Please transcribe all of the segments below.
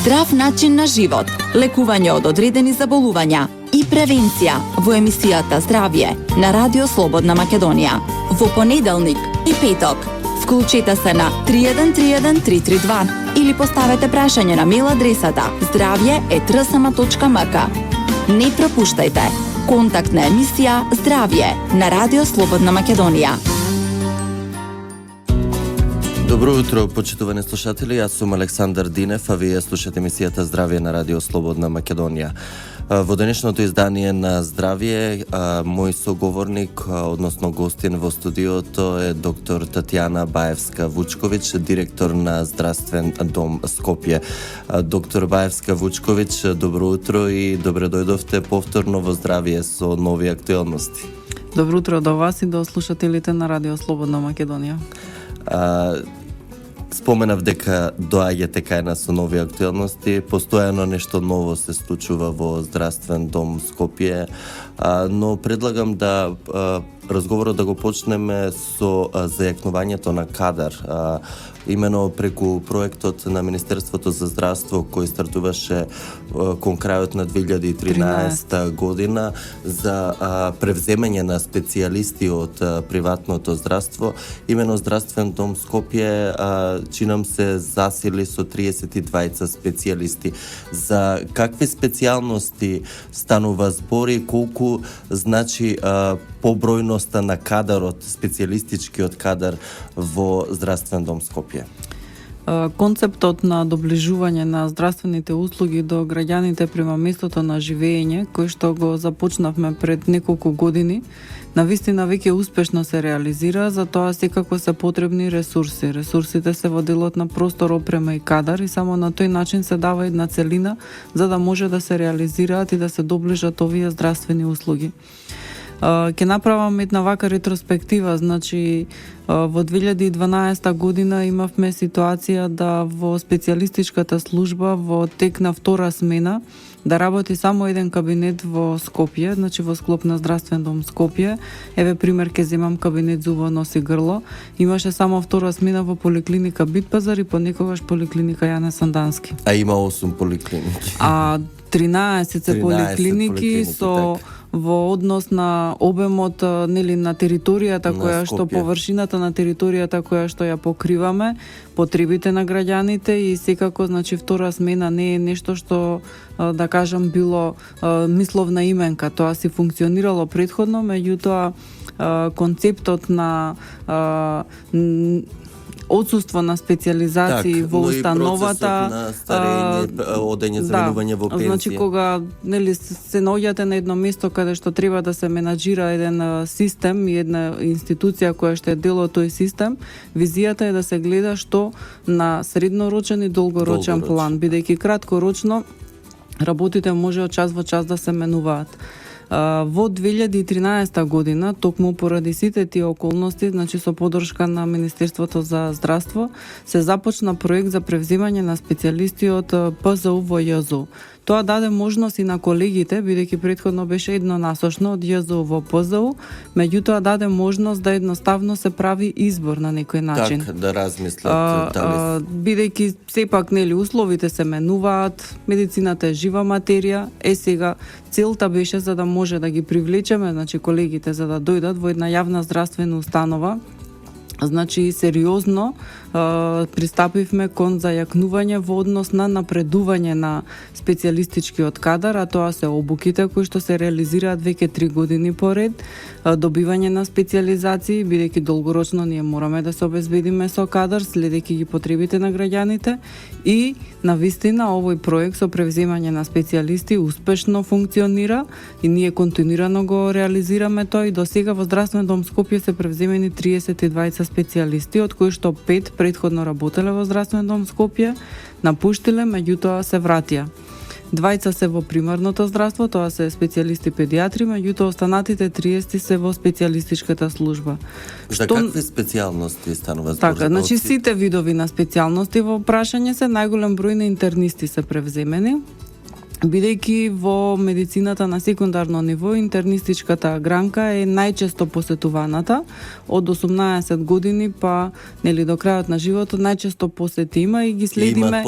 Здрав начин на живот, лекување од одредени заболувања и превенција во емисијата Здравје на Радио Слободна Македонија. Во понеделник и петок. Вклучете се на 3131 332 или поставете прашање на мејл адресата zdravje@rsma.mk. Не пропуштајте. Контактна емисија Здравје на Радио Слободна Македонија. Добро утро, почитувани слушатели. Јас сум Александар Динев, а вие слушате емисијата Здравје на Радио Слободна Македонија. Во денешното издание на Здравје, мој соговорник, односно гостин во студиото е доктор Татјана Баевска-Вучковиќ, директор на Здравствен дом Скопје. Доктор Баевска-Вучковиќ, добро утро и добре дојдовте повторно во Здравје со нови актуелности. Добро утро до вас и до слушателите на Радио Слободна Македонија. Споменав дека доаѓате кај нас со нови актуелности. Постојано нешто ново се случува во Здравствен дом Скопје, но предлагам да разговорот да го почнеме со зајакнувањето на кадар. Имено преку проектот на Министерството за здравство кој стартуваше кон крајот на 2013 година за превземање на специјалисти од приватното здравство. Имено Здравствен дом Скопје чинам се засили со 32 специјалисти. За какви специјалности станува збор и колку значи побројноста на кадарот, специјалистичкиот кадар во Здравствен дом Скопје? Концептот на доближување на здравствените услуги до граѓаните према местото на живење, кој што го започнавме пред неколку години, навистина веќе успешно се реализира, затоа секако се потребни ресурси. Ресурсите се во делот на простор, опрема и кадар и само на тој начин се дава една целина за да може да се реализираат и да се доближат овие здравствени услуги. Ке направам една вака ретроспектива, значи во 2012 година имавме ситуација да во специјалистичката служба во тек на втора смена да работи само еден кабинет во Скопје, значи во склоп на Здравствен дом Скопје. Еве пример ке земам кабинет зуба, нос и грло. Имаше само втора смена во поликлиника Битпазар и понекогаш поликлиника Јане Сандански. А има 8 поликлиники. 13 се поликлиники со во однос на обемот нели на територијата која што површината на територијата која што ја покриваме, потребите на граѓаните и секако значи втора смена не е нешто што да кажам било мисловна именка, тоа си функционирало претходно, меѓутоа концептот на отсуство на специјализации во установата, на старење, одење, заменување во пенсија. Значи кога нели се наоѓате на едно место каде што треба да се менаџира еден систем и една институција која што е дел од тој систем, визијата е да се гледа што на среднорочен и долгорочен план, бидејќи краткорочно работите може од час во час да се менуваат. Во 2013 година, токму поради сите тие околности, значи со поддршка на Министерството за здравство, се започна проект за превземање на специјалисти од ПЗУ во ЈЗУ. Тоа даде можност и на колегите, бидејќи претходно беше еднонасочно од ЈЗУ во ПЗУ, меѓутоа даде можност да едноставно се прави избор на некој начин. Так, да размислат дали... Бидејќи сепак нели условите се менуваат, медицината е жива материја, сега целта беше за да може да ги привлечеме, значи колегите за да дојдат во една јавна здравствена установа. Значи сериозно пристапивме кон зајакнување во однос на напредување на специјалистичкиот кадар, а тоа се обуките кои што се реализираат веќе 3 години поред, добивање на специјализации, бидејќи долгорочно ние мораме да се обезбедиме со кадар, следејќи ги потребите на граѓаните и навистина овој проект со превземање на специјалисти успешно функционира и ние континуирано го реализираме тоа и до сега во Здравствен дом Скопје се превземени 32 специјалисти, од кои што 5 претходно работеле во Здравствен дом Скопје, напуштиле, меѓутоа се вратија. 2 се во примарното здравство, тоа се специјалисти педиатри, меѓутоа останатите 30 се во специјалистичката служба. За какви специјалности станува збор? Така, значи сите видови на специјалности во прашање се, најголем број на интернисти се превземени. бидејќи во медицината на секундарно ниво интернистичката гранка е најчесто посетуваната од 18 години па нели до крајот на животот најчесто посети има и ги следиме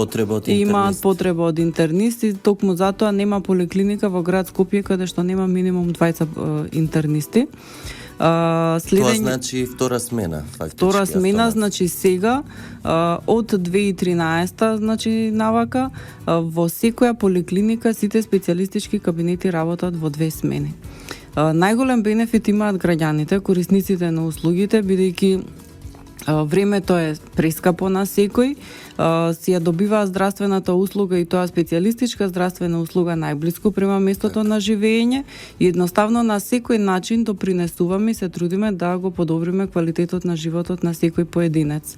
имаат потреба од интернисти, токму затоа нема поликлиника во град Скопје каде што нема минимум 20 интернисти. Тоа значи втора смена, фактички. Втора смена, значи сега, од 2013, значи навака, во секоја поликлиника сите специјалистички кабинети работат во 2 смени. Најголем бенефит имаат граѓаните, корисниците на услугите, бидејќи времето е прескапо на секој, си ја добиваа здравствената услуга и тоа специјалистичка здравствена услуга најблиску према местото на живење и едноставно на секој начин допринесуваме и се трудиме да го подобриме квалитетот на животот на секој поединец.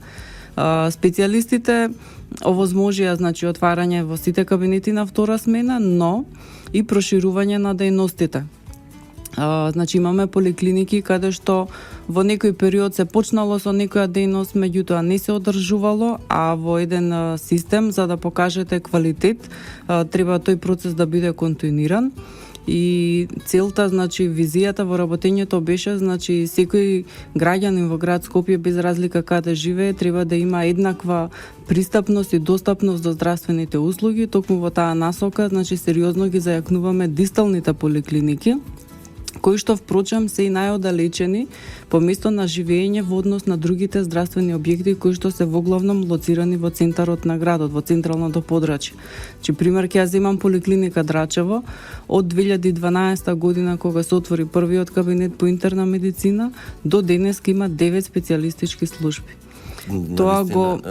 Специјалистите овозможија значи отварање во сите кабинети на втора смена, но и проширување на дејностите. Значи имаме поликлиники каде што во некој период се почнало со некоја дејност, меѓутоа не се одржувало, а во еден систем за да покажете квалитет треба тој процес да биде континуиран. И целта, значи визијата во работењето беше, значи секој граѓанин во град Скопје без разлика каде живее треба да има еднаква пристапност и достапност до здравствените услуги. Токму во таа насока, значи сериозно ги зајакнуваме дисталните поликлиники, кои што впрочем се и најоддалечени по место на живење во однос на другите здравствени објекти кои што се воглавном лоцирани во центарот на градот, во централното подрачје. Чи пример ќе ја земам поликлиника Драчево од 2012 година кога се отвори првиот кабинет по интерна медицина до денеска има 9 специјалистички служби. Тоа го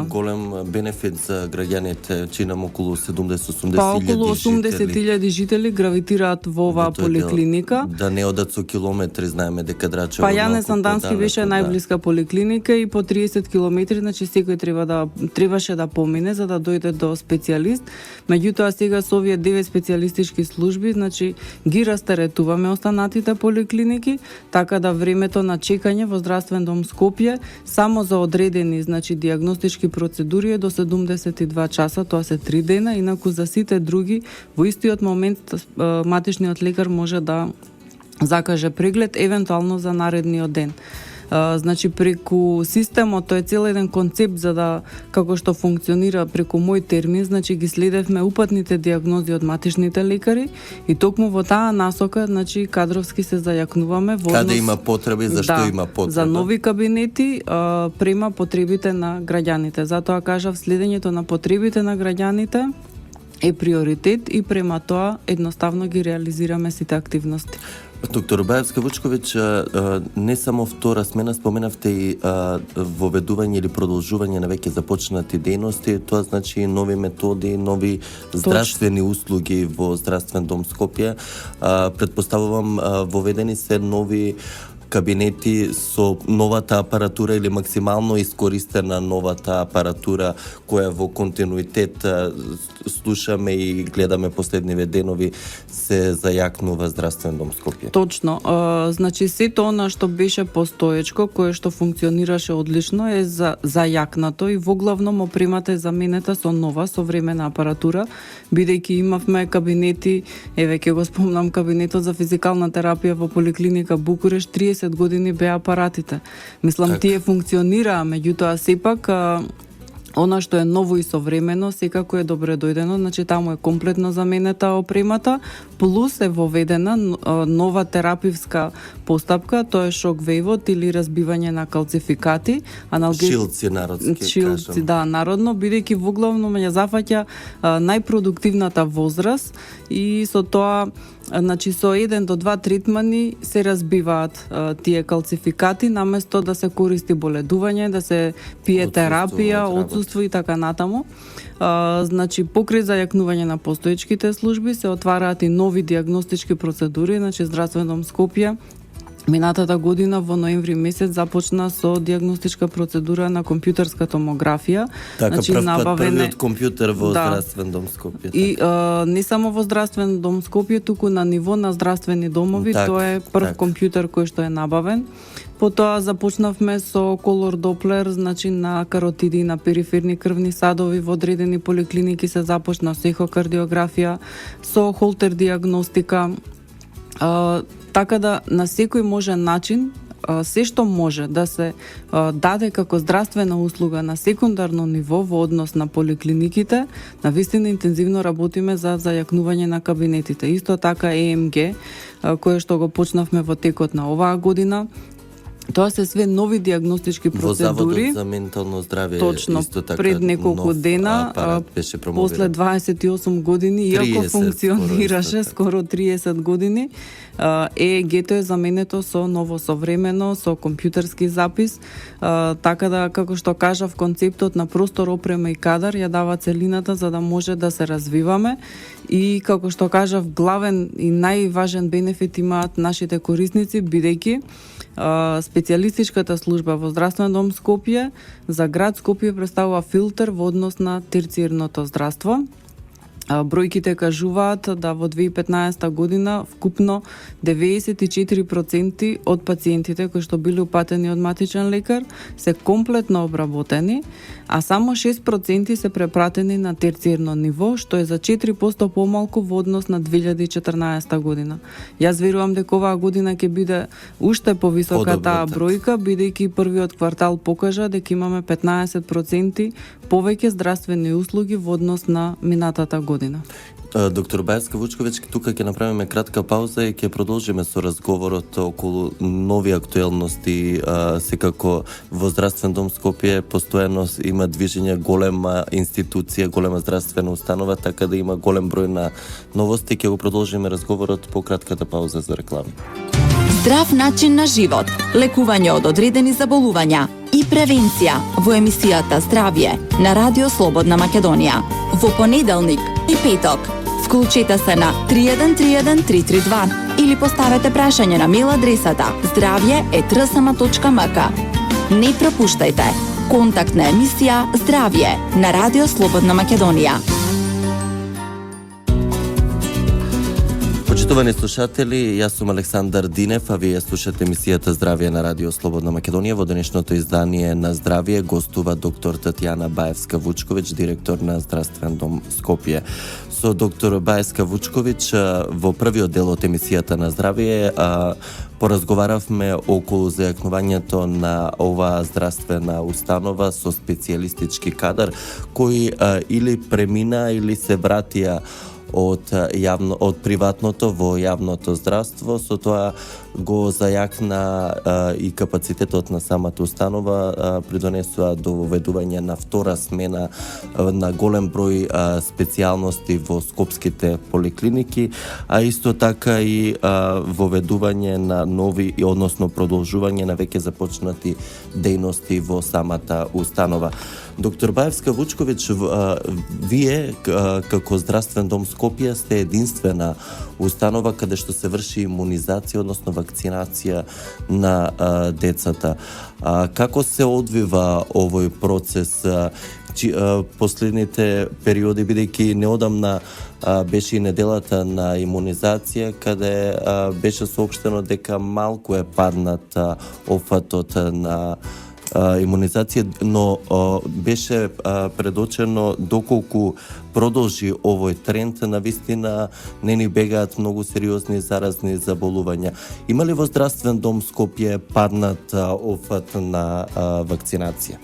голем бенефит за граѓаните, чинам околу 70-80 па околу 80.000 жители гравитираат во оваа поликлиника. Да не одат со километри, знаеме дека Драчево. Па Јане Сандански беше најблиска поликлиника и по 30 километри, значи секој требаше да помине за да дојде до специјалист. Меѓутоа сега со овие 9 специјалистички служби, значи ги растеретуваме останатите поликлиники, така да времето на чекање во здравствен дом Скопје само за одредени, значи дијагностички процедури е до 72 часа, тоа се 3 дена, инаку за сите други во истиот момент матичниот лекар може да закаже преглед евентуално за наредниот ден. Значи преку системот, тоа е цел еден концепт за да како што функционира преку мој термин, значи ги следевме упатните дијагнози од матичните лекари и токму во таа насока, значи кадровски се зајакнуваме во каде има потреби, зашто има потреба. За нови кабинети према потребите на граѓаните. Затоа кажав, следењето на потребите на граѓаните е приоритет и према тоа едноставно ги реализираме сите активности. Доктор Баевска-Вучковиќ, не само втора смена, споменавте и воведување или продолжување на веќе започнати дејности, тоа значи нови методи, нови здравствени услуги во здравствен дом Скопје. Предпоставувам воведени се нови кабинети со новата апаратура или максимално искористена новата апаратура која во континуитет слушаме и гледаме последниве денови се зајакнува здравствен дом Скопје. Точно. Значи сето она што беше постоечко, кое што функционираше одлично е зајакнато и воглавном опремата е заменета со нова современа апаратура, бидејќи имавме кабинети, еве ќе го спомнам кабинетот за физикална терапија во поликлиника Букуреш, 30 години беа апаратите. Мислам, тие функционираа, меѓутоа сепак она што е ново и современо секако е добре дојдено, значи таму е комплетно заменета опремата, плюс е воведена нова терапивска постапка, тоа е шок-вејвот или разбивање на калцификати, шилци народски, кажам. Да, народно, бидејќи воглавно ја зафаќа најпродуктивната возраст и со тоа, значи со 1 до 2 третмани се разбиваат тие калцификати, наместо да се користи боледување, да се пие терапија, отсуство и така натаму. Значи покрај зајакнување на постоечките служби се отвараат и нови дијагностички процедури, значи здравствен дом Скопје Минатата година во ноември месец започна со диагностичка процедура на компјутерска томографија. Така, првиот компјутер во Да. здравствен дом Скопје. И не само во здравствен дом Скопје, туку на ниво на здравствени домови, Так, тоа е прв так. компјутер кој што е набавен. Потоа започнавме со колор доплер, значи на каротиди, на периферни крвни садови, во одредени поликлиники се започна со ехокардиографија, со холтер диагностика, така да на секој можен начин се што може да се даде како здравствена услуга на секундарно ниво во однос на поликлиниките, навистина интензивно работиме за зајакнување на кабинетите. Исто така ЕМГ, кое што го почнавме во текот на оваа година. Тоа се све нови диагностички процедури. Во Заводот за ментално здравје Точно, исто така пред неколку дена, беше промовиран. после 28 години, иако 30 функционираше скоро скоро 30 години, ЕЕГ-то е заменето со ново современо, со компјутерски запис, така да, како што кажав, концептот на простор, опрема и кадар ја дава целината за да може да се развиваме и, како што кажав, главен и најважен бенефит имаат нашите корисници, бидејќи специјалистичката служба во здравствен дом Скопје за град Скопје представува филтер во однос на терциерното здравство. Бројките кажуваат да во 2015 година вкупно 94% од пациентите кои што били упатени од матичен лекар се комплетно обработени, а само 6% се препратени на терциерно ниво, што е за 4% помалку во однос на 2014 година. Јас верувам дека оваа година ќе биде уште повисока таа бројка, бидејќи првиот квартал покажа дека имаме 15% повеќе здравствени услуги во однос на минатата година. Доктор Баевска Вучковиќ, тука ќе направиме кратка пауза и ќе продолжиме со разговорот околу нови актуелности. Секако во здравствен дом Скопје постојано има движење, голема институција, голема здравствена установа, така да има голем број на новости. Ќе го продолжиме разговорот по кратката пауза за реклами. Здрав начин на живот, лекување од одредени заболувања и превенција во емисијата Здравје на Радио Слободна Македонија. Во понеделник и петок. Вклучете се на 3131 332 или поставете прашање на мејл адресата zdravje@rsma.mk. Не пропуштајте. Контактна емисија Здравје на Радио Слободна Македонија. Почитувани слушатели, јас сум Александар Динев, а вие слушате емисијата Здравје на Радио Слободна Македонија. Во денешното издание на Здравје гостува доктор Татјана Баевска Вучковиќ, директор на Здравствен дом Скопје. Со доктор Баевска Вучковиќ во првиот дел од емисијата на Здравје поразговаравме околу зајакнувањето на оваа здравствена установа со специјалистички кадар кои или премина или се вратија од приватното во јавното здравство, со тоа го зајакна и капацитетот на самата установа, придонесува до воведување на втора смена на голем број специјалности во скопските поликлиники, а исто така и воведување на нови, односно продолжување на веќе започнати дејности во самата установа. Доктор Баевска Вучковиќ, вие како здравствен дом Скопје сте единствена установа каде што се врши имунизација, односно вакцинација на децата. Како се одвива овој процес? Последните периоди, бидејќи неодамна беше и неделата на имунизација, каде беше соопштено дека малку е паднат опфатот на имунизација, но беше предочено доколку продолжи овој тренд, навистина не ни бегаат многу сериозни заразни заболувања. Има ли во здравствен дом Скопје паднат опфат на вакцинација?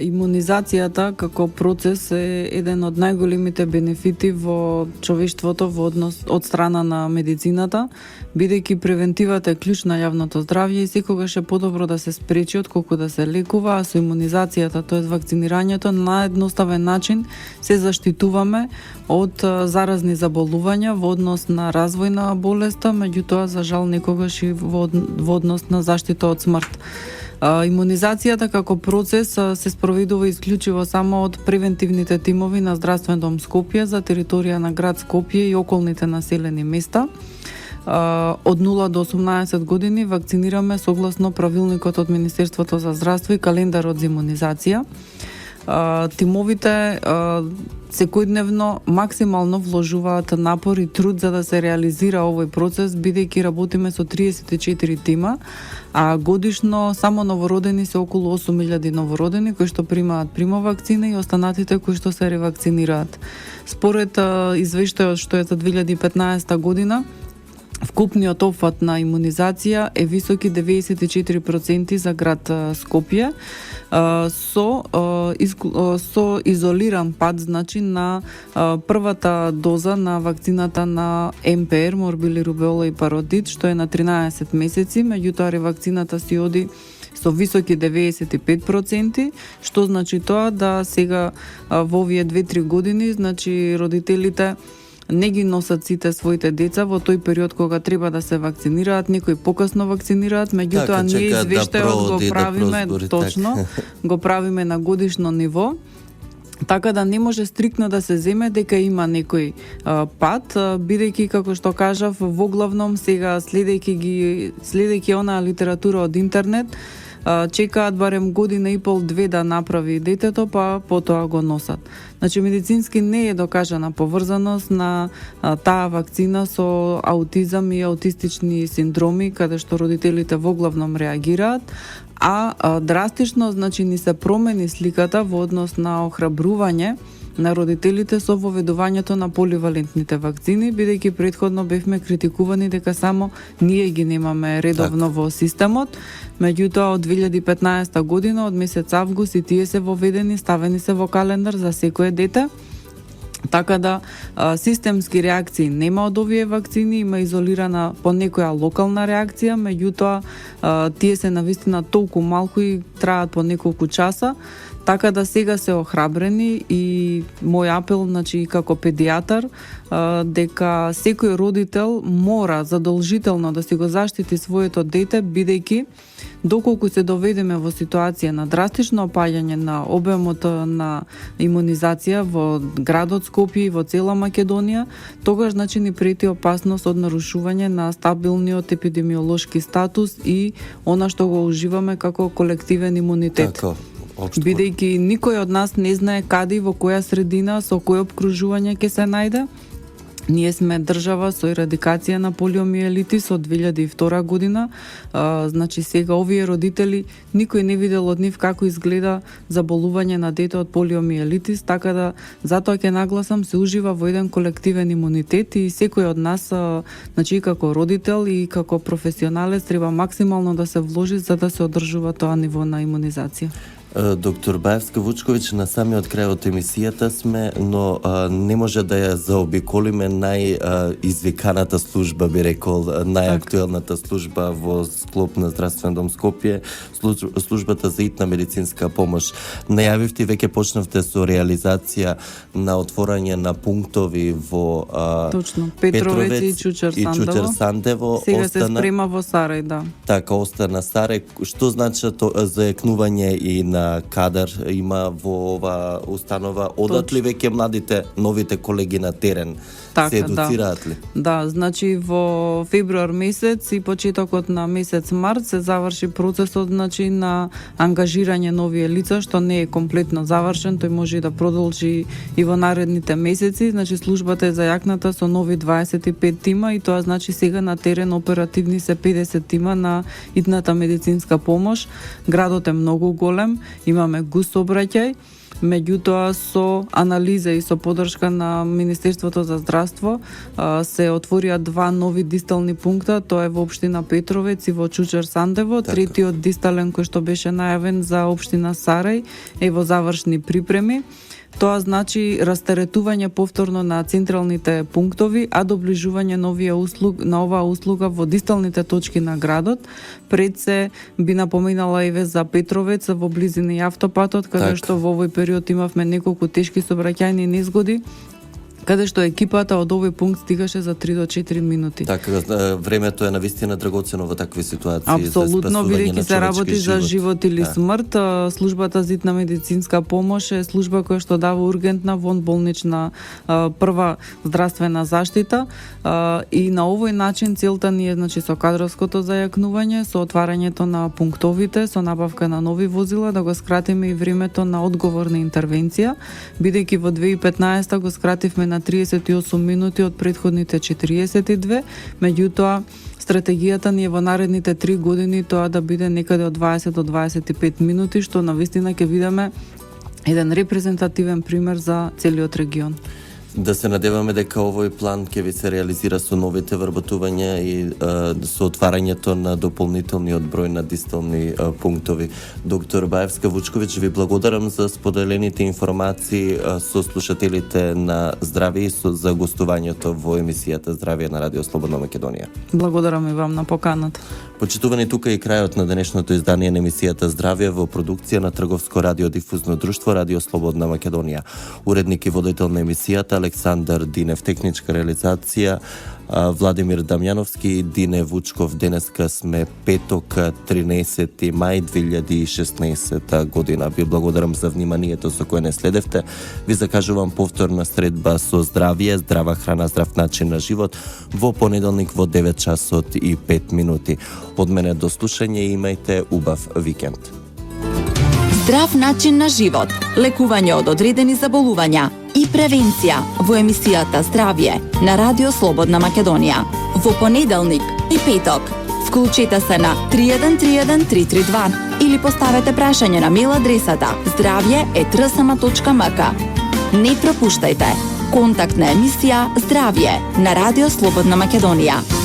Имунизацијата како процес е еден од најголемите бенефити во човештвото во однос од страна на медицината, бидејќи превентивата е клjuč на јавното здравје и секогаш е подобро да се спречи отколку да се лекува, а со имунизацијата, тоест вакцинирањето, на едноставен начин се заштитуваме од заразни заболувања во однос на развој на болеста, меѓутоа за жал некогаш и во однос на заштита од смрт. Имунизацијата како процес се спроведува исклучиво само од превентивните тимови на Здравствен дом Скопје за територија на град Скопје и околните населени места. од 0 до 18 години вакцинираме согласно правилникот од Министерството за здравство и календарот за имунизација. Тимовите секојдневно максимално вложуваат напор и труд за да се реализира овој процес, бидејќи работиме со 34 тима, а годишно само новородени се околу 8000 новородени кои што примаат примовакцина и останатите кои што се ревакцинираат. Според извештајот што е за 2015 година, вкупниот опфат на имунизација е високи 94% за град Скопје, со изолиран пат, значи на првата доза на вакцината на МПР, морбили, рубеола и паротит, што е на 13 месеци, меѓутоа ревакцината си оди со високи 95%, што значи тоа да сега во овие 2-3 години, значи родителите не ги носат сите своите деца во тој период кога треба да се вакцинираат, некои покасно вакцинираат, меѓутоа ние извештајот го правиме точно, го правиме на годишно ниво. Така да не може стриктно да се земе дека има некој пат, бидејќи, како што кажав, воглавном сега следејќи онаа литература од интернет, чекаат барем година и пол-две да направи детето, па потоа го носат. Значи, медицински не е докажана поврзаност на таа вакцина со аутизам и аутистични синдроми, каде што родителите воглавном реагираат, а драстично, значи, ни се промени сликата во однос на охрабрување на родителите со воведувањето на поливалентните вакцини, бидејќи претходно бевме критикувани дека само ние ги немаме редовно во системот. Меѓутоа, од 2015 година, од месец август, и тие се воведени, ставени се во календар за секое дете. Така да системски реакции нема од овие вакцини, има изолирана по некоја локална реакција, меѓутоа тие се навистина толку малку и траат по неколку часа. Така да сега се охрабрени и мој апел, значи, како педијатар, дека секој родител мора задолжително да си го заштити своето дете, бидејќи доколку се доведеме во ситуација на драстично опаѓање на обемот на имунизација во градот Скопје и во цела Македонија, тогаш, значи, ни прети опасност од нарушување на стабилниот епидемиолошки статус и она што го уживаме како колективен имунитет. Така. Бидејќи никој од нас не знае каде и во која средина, со кој обкружување ќе се најде. Ние сме држава со ерадикација на полиомиелитис од 2002 година. Значи, сега овие родители, никој не видел од нив како изгледа заболување на дете од полиомиелитис, така да затоа ќе нагласам, се ужива во еден колективен имунитет и секој од нас, значи, како родител и како професионалец, треба максимално да се вложи за да се одржува тоа ниво на имунизација. Доктор Баевска-Вучковиќ, на самиот крај од емисијата сме, но не може да ја заобиколиме најизвиканата служба, би рекол, најактуелната служба во склоп на Здравствен дом Скопје, службата за итна медицинска помош. Најавивте, веќе почнавте со реализација на отворање на пунктови во точно, Петровец и Чучер Сандево. Сега се спрема во Сарај, да. Така, остана Сарај. Што значи заекнување и на кадар има во ова установа? Одат ли веќе младите, новите колеги на терен? Така, се едуцираат ли? Да, значи во февруар месец и почетокот на месец март се заврши процесот, значи, на ангажирање нови лица, што не е комплетно завршен, тој може и да продолжи и во наредните месеци. Значи, службата е зајакната со нови 25 тима и тоа значи сега на терен оперативни се 50 тима на итната медицинска помош. Градот е многу голем, имаме густ обраќај. Меѓутоа, со анализа и со подршка на Министерството за здравство се отворија 2 нови дистални пункта, тоа е во општина Петровец и во Чучер Сандево. Така. Третиот дистален кој што беше најавен за општина Сарај е во завршни припреми. Тоа значи растеретување повторно на централните пунктови, а доближување на оваа услуга во дисталните точки на градот. Пред се би напоменала и за Петровец во близина и автопатот, каде што во овој период имавме неколку тешки сообраќајни незгоди, каде што екипата од овој пункт стигаше за 3 до 4 минути. Така, времето е навистина драгоцено во такви ситуации. Апсолутно, бидејќи се работи за живот или Да. смрт, службата за итна медицинска помош е служба која што дава ургентна вонболнична прва здравствена заштита и на овој начин целта ни е, значи, со кадровското зајакнување, со отварањето на пунктовите, со набавка на нови возила, да го скратиме и времето на одговорна интервенција, бидејќи во 2015 го скративме на 38 минути од претходните 42, меѓутоа стратегијата ни е во наредните 3 години тоа да биде некаде од 20 до 25 минути, што навистина ќе видиме еден репрезентативен пример за целиот регион. Да се надеваме дека овој план ќе ви се реализира со новите вработувања и со отварањето на дополнителниот број на дистални пунктови. Доктор Баевска Вучковиќ, ви благодарам за споделените информации со слушателите на Здравје и за гостувањето во емисијата Здравје на Радио Слободна Македонија. Благодарам и вам на поканата. Почитувани, тука и крајот на денешното издание на емисијата Здравје во продукција на Трговско радиодифузно друштво Радио Слободна Македонија. Уредник и водител на емисијата Александар Динев, техничка реализација Владимир Дамјановски и Дине Вучков. Денеска сме петок 13 мај 2016 година. Ви благодарам за вниманието со кое не следевте. Ви закажувам повторна средба со Здравје, здрава храна, здрав начин на живот во понеделник во 9 часот и 5 минути. Од мене до слушање и имајте убав викенд. Здрав начин на живот, лекување од одредени заболувања и превенција во емисијата Здравје на Радио Слободна Македонија. Во понеделник и петок. Вклучете се на 3131 332 или поставете прашање на мејл адресата zdravje@rsma.mk. Не пропуштајте. Контактна емисија Здравје на Радио Слободна Македонија.